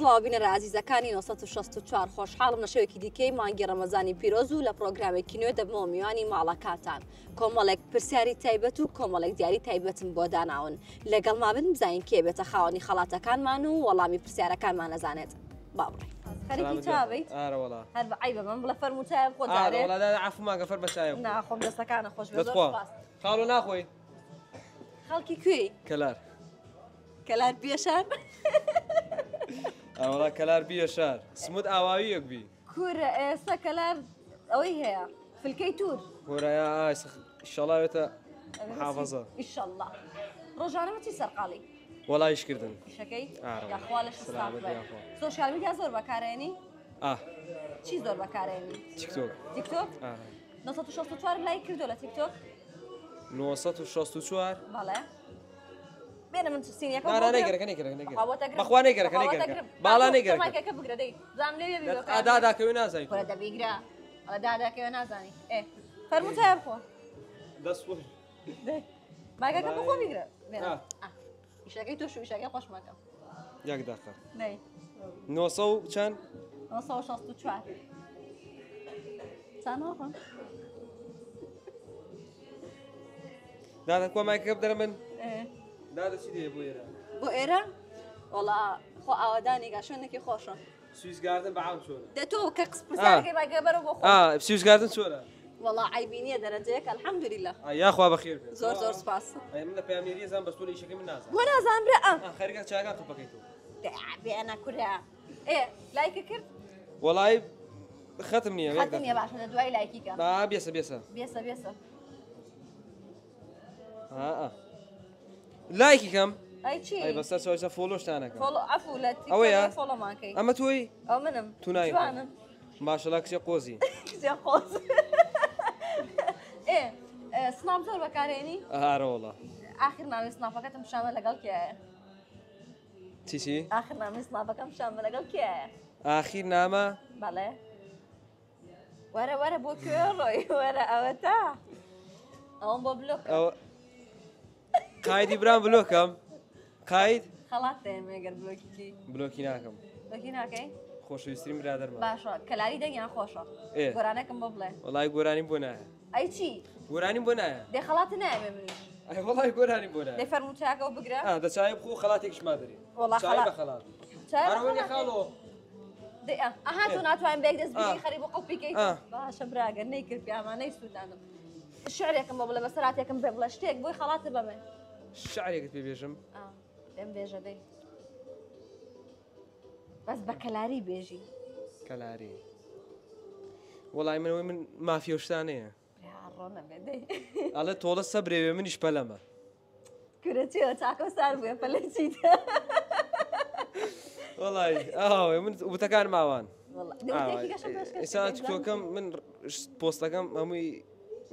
سڵاوبینە عزیزەکانی 1964 خۆشحاڵم لە شەوێکی دیکەی مانگی ڕەمەزانی پیرۆز و لە پرۆگرامێکی نوێ دەبمەوە میوانی ماڵەکاتان کۆمەڵێک پرسیاری تایبەت و کۆمەڵێک دیاری تایبەتم بۆ داناون لەگەڵ مابن بزانین کێ بێتە خاوەنی خەڵاتەکانمان و وەڵامی پرسیارەکانمان نەزانێت باڕێ خەریکی چاویت هەر بەعیبە من بڵە فەرمووتایە خۆ دارێت عفوماگە فەر بەشایە ناخۆم دەستەکانە خۆش خاڵۆ ناخۆی خەڵکی کوێی کەلار پێشان ئەوڵا کەلار بیە شار سمود ئاواویەک بی کورە ئێستا کەلار ئەوەی هەیە فلکەی تور وەرایە ئیشەڵاوێتە حافەزە ئیشەڵڵا ڕۆژانەمە چی سەرقاڵی وەڵایشکردن شەکەی یاخوا لە سۆشیال میدیا زۆر بەکارێنی چی زۆر بەکارێنی تیکتۆک 1964 لای کردو لە تیکتۆک 1964 بەڵێ بێنە من سینیەکە بەخوا نەیگەرەکە باڵا نەیگەرەکە بگرە دەی زام لێ داداکەوێ نازانی کورە دەبیگرا داداکەوێ نازانی فەرمووتایە بخۆ دەست ماگەکە بخۆ بیگرە ئیشەکەی تۆش و ئیشەکەی خۆش مەکەم یەک داقە نەی 900 و چەند 1964 چەند ناخۆن دادا کۆماکەکە بدەرە من دادا چی دێ بۆ ئێرە بۆ ئێرە وەڵا خۆ ئاوادانێکا شوێنێکی خۆشە سویسگاردن بەعام چۆنە دە تۆ کە قسپرسیارەکەی باگە بەرەوە بۆ خۆ سویسگاردن چۆنە وەڵا عیبی نییە دەرەجەیەک الحەمدولله یاخوا بەخێر بێت زۆر سپاس من لە پەیامێریە زان بەستۆ لە ئیشەکەی من نازانم بۆ نازانم برا خەریکە چاکان قپەکەی تۆ بێنە کورە لایکە کرد وەڵای خەتم نییە خەتم نییە باشە لە دوای لایکیکە بێسە لایکی کەم ئەی چی بەسەر چاویسە فۆلۆشتانەکە عەفو لە تیکتۆک فۆلۆمانکەی ئەمە تۆی ئەو منم تونایم ماشەڵا کچێ قۆزی کچێ قۆز سناپ زۆر بەکارێنی هارە وەڵا ئاخر ناوی سناپەکەتم شامە لەگەڵ کێیە چی ئاخر نامی سناپەکەم شامە لەگەڵ کێیە ئاخیر نامە بەڵێ وەرە بۆ کوێ ڕۆی وەرە ئەوە تا ئەوم بۆ بلۆک قایدی برام بلۆکەم قاید خەڵات دەیەمێگەر بلۆکی بلۆکی ناکەم بلۆکی ناکەی خۆشەویستترین برادەرمە باشە کەلاری دەنگیان خۆشە گۆرانەکەم بۆ بڵێ وەڵای گۆرانیم بۆ نایە ئەی چی گۆرانیم بۆ نایە دێ خەڵاتە نایەمێ منیش ئەی وەڵای گۆرانیم بۆ نایە دەی فەرمووتایەکەەوە بگرە دەچای بخۆ خەڵاتێکیش مادەری وەڵا خەڵات هەرەوەنی خاڵۆ ئەها تۆ ناتوانین بێک دەست بگەی خەری بۆ قەڵپیکەی باشە براگەر نەیکرد پیامانەی سوودانم شعرێکم بۆ بڵێ بەسەراتێکم پێ بڵە شتێک بۆی خەڵاتە بەمێ شعرێکت پێ بێژم دەم بێژە دەی بەس بە کەلاری بێژی کەلاری وەڵای منەوەی من مافیۆشتانەیە ئەڵێ تۆڵە سەبرێوێ منیش پەلەمە کورە چیەوە چاکە سار بووە پەلە چیت وەڵای من وتەکان ماوان ئێستا تۆکەم من پۆستەکەم هەمووی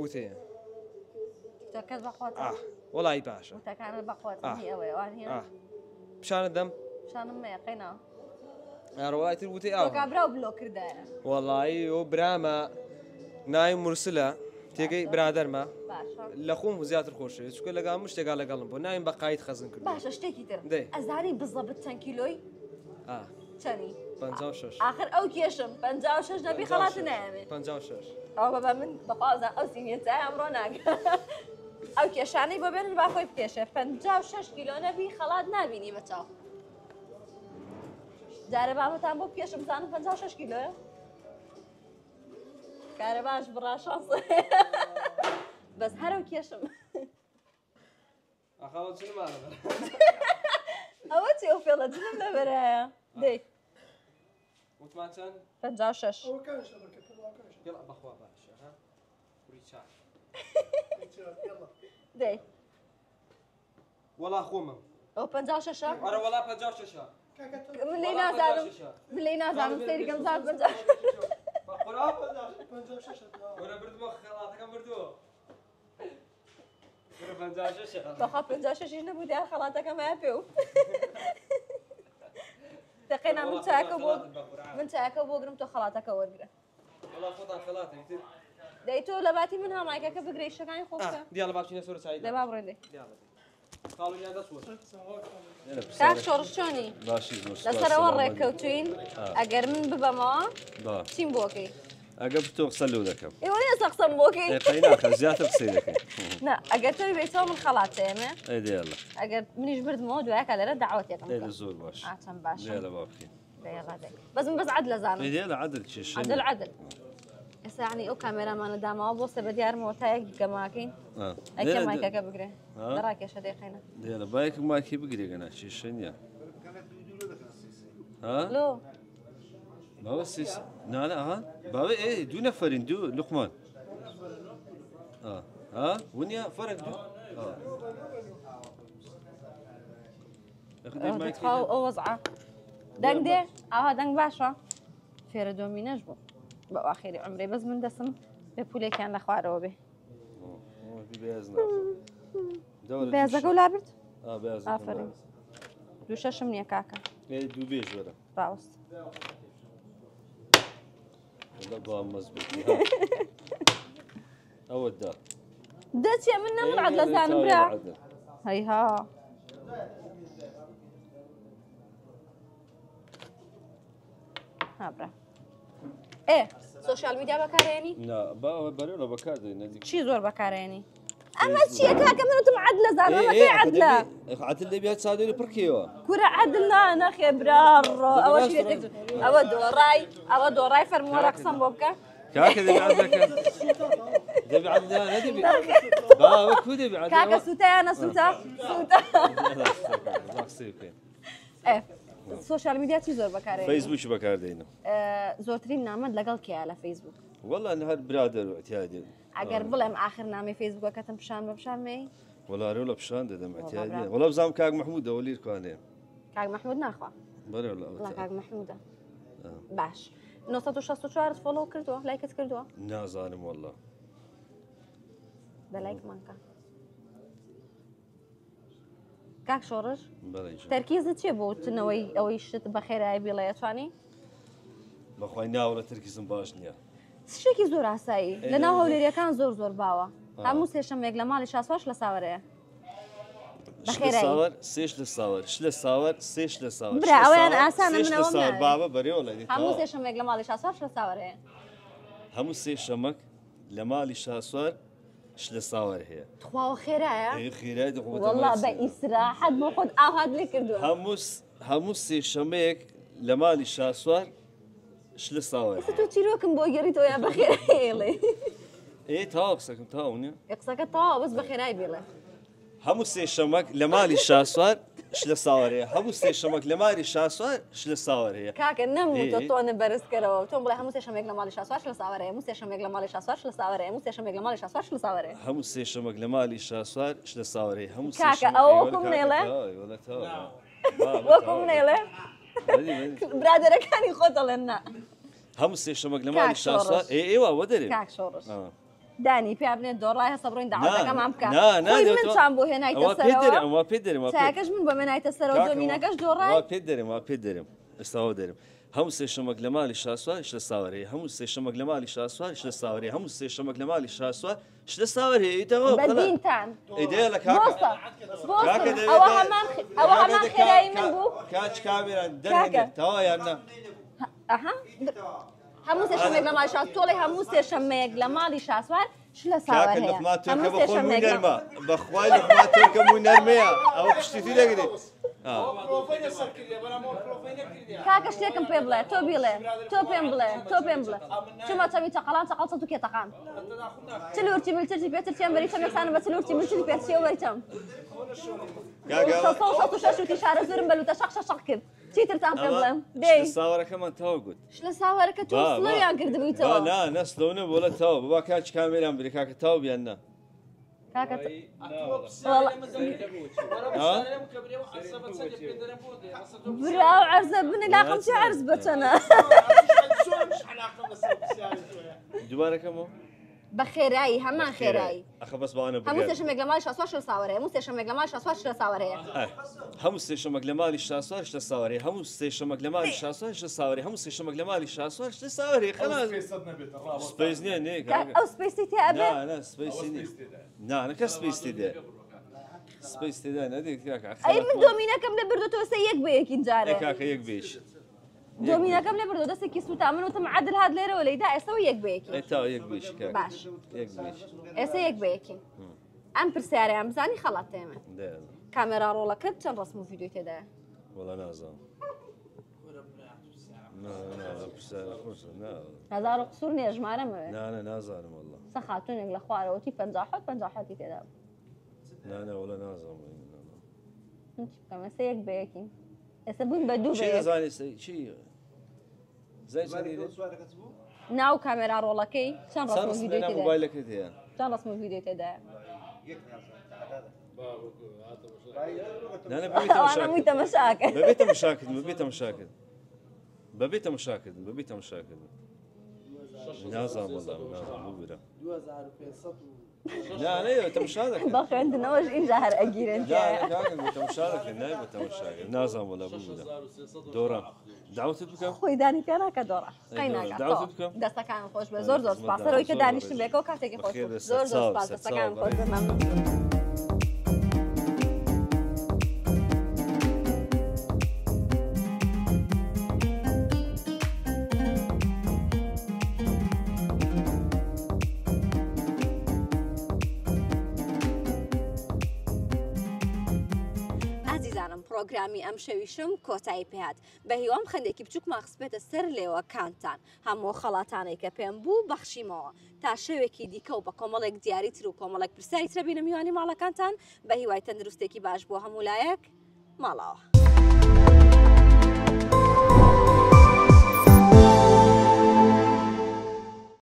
وتەیە وەڵی باشە پیشانە دەم وەڵای تر وتەی ئاو بلۆ کردایە وەڵایی ئەو برامە ناوی مرسلە تێگەی برادەرمە لە خۆم زیاتر خۆشەوێت چکە لەگەڵ شتێکا لەگەڵم بۆ ناویم بە قایت خەزم کرد باشە شتێکی تر ئەزانی بزەبت چەند کیلۆی چەنی 56 آخر ئەو کێشم 56 نەبی خەڵاتە نایەوێت 56 ئەو بەبە من بەخوازان ئەو سینیەتای ئەمڕۆ ناکە ئەو کێشانەی بۆ بێنن با خۆی بکێشێ 56 کیلۆ نەبی خەڵات نبینی بە چاو جارە بابەتان بۆ بکێشم بزانم 56 کیلۆیە کارە باش بڕاشانس بەس هەرو کێشم ئەوە چی ئەو فێڵە جنم لەبەرایە دەی وتمان چەند 56 بەخوا باشە کوڕی چاک دەی وەڵا خۆمم ئەو 56 ئەرە وەڵا 56 من لێ نازانم من لێ نازانم سەیریکەم زار 56 وەرە بردمە خەڵاتەکەم بردووە بەخوا 56 نەبوو دیار خەڵاتەکەم هەیە پێ و دەقێنا من چاکە بۆگرم تۆ خەڵاتەکە وەرگرە دەی تۆ لە باتی من هەمایکەکە بگرەی شەکانی خۆ دیال باشینە سۆر چای دەبا بڕێندەی کاک شۆڕش چۆنی باشی زۆر لەسەرەوە ڕێککەوتوین ئەگەر من ببەمەوە چیم بۆکەی ئەگە بتۆ قسە لەو دەکەم ئێوە نیە قسەم بۆکەی ناکە زیاتر قسەی دەکەم نا ئەگەر تۆی بێتەوە من خەڵات تێمێ ئەیدێڵە ئەگەر منیش بردمەوە دوایە کە لێرە داوەتێکم ئێدە زۆر باش ئاچەند باشە لێ با بکەین بەس من بەس عەدلە زانم ئەیدێڵە عەدل چێشە عەدل عەدل ئێستا یعنی ئەو کامێرامانە داماوە بۆ سەبە دیارمەوە تا یەک گەماکەین ئەکە مایکەکە بگرێ دەڕاکێشە دێخینە دێڵە باەک ماکی بگرێگەنا چێشە نییە لۆ بابا سيس لا ها بابا ايه دو نفرين دو لقمان ها ونيا فرق دو تخاو ئەو وەزعە دەنگ دێ ئاوا دەنگ باشە فێرە دۆمینەش بوو بە ئاخری عمرێ بەس من دەسم بێ پولێکیان لە خوارەوە بێ بێزەکە و لابرد ئافرین دوو شەشم نییە کاکە دو بێژ وەرە ڕاوست بام مزبوط أودع دەچێ من نەمن عەدلە زانم برا هەیها هابرا ئێ سۆشیال میدیا بەکارێنی لا بەرەوە بەکاردێنە چی زۆر بەکارێنی ئەمە چییە کاکە منتم عەدلە زانم ئەمەکەی عەدلە عەدل دەبێت چادری پڕ کێوە کورە عەدل نەخێ براڕۆ ئەوە شوێت ئەوە دۆڕای فەرمووەرە قسەم بۆ بکە كاكا دبي عدلك دبي عدل لا دبي بابا كو دبي عدل كاكا سوتا انا سوتا ايه السوشيال ميديا چی زۆر بەکارێنی فيسبوك بەکاردێنم زۆرترین نامەت لەگەڵ کێیە لە فیسبوک والله انا هاد برادر اعتيادي ئەگەر بڵێم آخر نامی فیسبوکەکەتم پیشان بە پیشانمێ والله رولا بشان دەدەم اعتيادي والله بزام كاك محمود اولير كوانێ کاک محمود ناخوا بەرە والله کاک محمودە باش 964 فۆلۆ کردووە لایکت کردووە نازانم والله بە لایکمانکە کاک شۆڕش بەڵێ تەرکیزت چیە بۆ وتنەوەی ئەوەی شت بە خێرایی بیڵێ توانی بەخوای ناوەڵە ترکیزم باش نییە شتێکی زۆر ئاسایی لە ناو هەولێریەکان زۆر باوە هەموو سێشەمێک لە ماڵی شاسواش لە ساوەرەیە ساور سێش لە ساور لە ساور سێش لە ساور برا ئەویان ئاسانە منەوە بابا بەرێوە هەموو سێشەمێک لە ماڵی شاسواش لە ساوەرەیە هەموو سێشەمەک لە ماڵی شاسوار لە ساوەر هەیە خواوە خێرایە خێرای والله بە ئیسراحەت بۆ خۆت ئاهات لێ کردووە هەموو سێشەمەیەک لە ماڵی شاسوار لە ساوەر تۆ چیرۆکم بۆ گەڕیتەوە یا بەخێرایڵێ تاوا قسەکەم تاونە قسەکە تاوا بەس بەخێرای بێڵێ هەموو سێشەمەک لە ماڵی شاسوار لە ساوەرەیە هەموو سێشەمەک لە ماری شاسوار لە ساوەرەیە کاکە نەموتە تۆنە بەرزکەرەوە تۆم بڵێ هەموو سێشەمێک لە ماڵی شاسوار لە ساوەرەیە هەموو سێشەمێک لە ماڵی شاسوار لە ساوەرەیە هەموو سێشەمێک لە ماڵی شاسوار لە ساوەرەیە هەموو سێشەمەک لە مالی شاسوار لە ساوەرەیە هەموو کاکە ئەوە وەکوم نێڵێ وەکوم نێڵێ برادەرەکانی خۆ دەڵێن نا هەموو سێشەمەک لە مالی شاسوار ئێوە وە دەرێ کاک شۆڕش دانی پێ بنێت دۆڕای هەسە بڕۆین داواتەکەمان بکە من چام بۆ هێنایتە سەرەوە چاکەش من بۆ مێنایتە سەرەوە دۆمینەکەش دۆڕای پێ دەرم ئێستاوە دەرم هەموو سێشەمەک لە مالی شاسوار لە ساوەرەیە هەموو سێشەمەک لە مالی شاسوار لە ساوەرەیە هەموو سێشەمەک لە مالی شاسوار لە ساوەرەیەتەوە بەدینتان ئیدێڵە ئەوە هەمان خێرایی من بوو کاچ کامێران دەرێنێت تەوا یاننا هەموو سێشەمێک لە ماڵی شاسوار تۆڵی هەموو سێشەمێک لە ماڵی شاسوار لە ساوەرەیە بەخوای لەخوا تۆکەم و نەرمەیە ئەوە پشتیتی دەگرێت کاکە شتێکم پێ بڵێ تۆ بیڵێ تۆ پێم بڵێ چما چەمی تەقەڵان تەقەڵ چەند و کێتەقان چلورتی ملچرتی پێتر چێم بەری چەمێکسانە بە چلورتی ملچری پێچیە وەریتەم شەشتی شارە زۆرم بەلوتە شەق کرد چیترتان پێ بڵێم دەی ساوەرەکەمان تاوە گوت لە ساوەرەکە تۆ سڵەویان کردبوویتەوە نا سلەونە بۆ لە تاوە بابا کاچ کامێران بری کاکە تاو بیان نا کاکە براو عەرزە بنێ لاقم چی عەرز بچەنە دووبارەکەمەوە بە خێرایی هەمان خێرایی هەموو سێشەمێک لە ماڵی شاسوار لە ساوەرەیە هەموو سێشەمێک لە ماڵی شاسوار لە ساوەرەیە هەموو سێشەمەک لە ماڵی شاسوار لە ساوەرەیە هەموو سێشەمەک لە ماڵی شاسوار لە ساوەرەیە هەموو سێشەمەک لە ماڵی شاسوار لە ساوەرەیە خەلاص سپەیس نییە نێ ئەو سپەیسی تێ ئەبێ نا سپەیسی نییە نا نەکە سپەیسی دێ سپیس تێدا نەدێت کاکە ئەی من دۆمینەکەم لە بردۆتەوە سە یەک بە یەکین جارێ کاکە یەک بێش دۆمینەکەم لە بردۆ دەستێکی سووتا من وتم عادل هات لێرەوە لەیدا ئێستا یەک بە یەکی تا یەک بێش کاکە باش یەک بێش ئێستا یەک بە یەکی ئەم پرسیارەیان بزانی خەڵات تێمە کامێرا ڕۆڵەکەت چەند ڕسم و ڤیدیۆی تێدایە وەڵا نازانم هزار و قسوور نییە ژمارەمەوێ نازانم وەڵا سە خاتونێک لە خوارەوەتی 50 تێدا وەڵا نازانم بکەم ئێستا یەک بە یەکی ئێستا بووین بە دوو بە یەک زانانی چی ناو کامێرا ڕۆڵەکەی چەند ڕسم و ڤیدیۆی تێدایە موبایلەکەت هەیە چەند ڕسم و ڤیدیۆی تێدایە ئەوانەمووی تەمەشاکە بەبێتە مشاکرد نازانم وەڵا نازانم ببیرە نانەیە تەماشا دەکەن بە خوێندنەوەش ئینجا هەر ئەگیرن تەماشا دەکەن نای بە تەماشاکرد نازانم وەڵا ببیرە دۆڕە داوتت بکەم خۆی دانی پێ ناکە دۆڕە قەی داوتت ناکە بکەم دەستەکان خۆش بە زۆر سپاسەرەوەی کە دانیشتن لێکەوە کاتێکی خۆش زۆر سپاس دەستەکان خۆش بە مەمنون پرۆگرامی ئەم شەویشم کۆتایی پێهات بە هیوام خەندێکی بچووک ماخسبێتە سەر لێوەکانتان هەموو خەڵاتانەی کە پێم بوو بەخشیمەوە تا شەوێکی دیکە و بە کۆمەڵێک دیاریتر و کۆمەڵێک پرسیاری ترە بینە میوانی ماڵەکانتان بە هیوای تەندروستێکی باش بۆ هەموو لایەک ماڵەوە.